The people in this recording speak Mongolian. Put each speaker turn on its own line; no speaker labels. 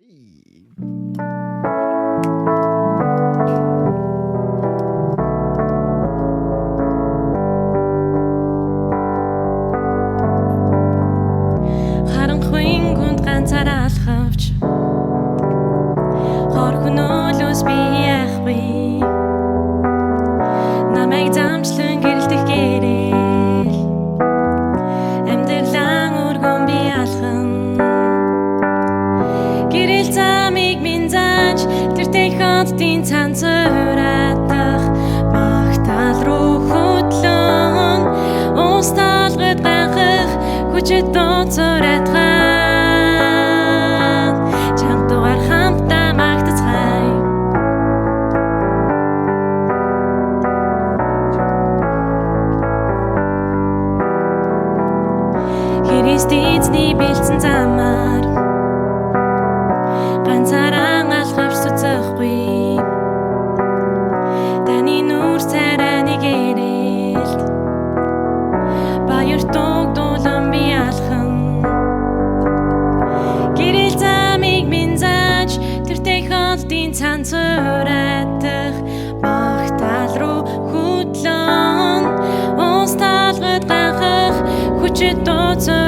Харанхуйн гүнд ганцаараа алхавч хор хөнөөлөөс би яахгүй намайг замчлан гэрэлтэх гэрэл амьдралан өргөн би алхан гэрэл замыг минь зааж тэр техотын цанцураадах багтаал руу хөдлөн усталгад ганхах хүчит дууцураадхан чамдугаар хамтдаа магтацгаая Христ эзний бэлдсэн замаар ганцаараа алхавч суцахгүй таны нүур царай нэг эрэлт баяр дуулан би алхан гэрэл замыг минь зааж тэр техотын цанцураадах багтаал руу хөдлөн усталгад ганхах хүчит дууцураадах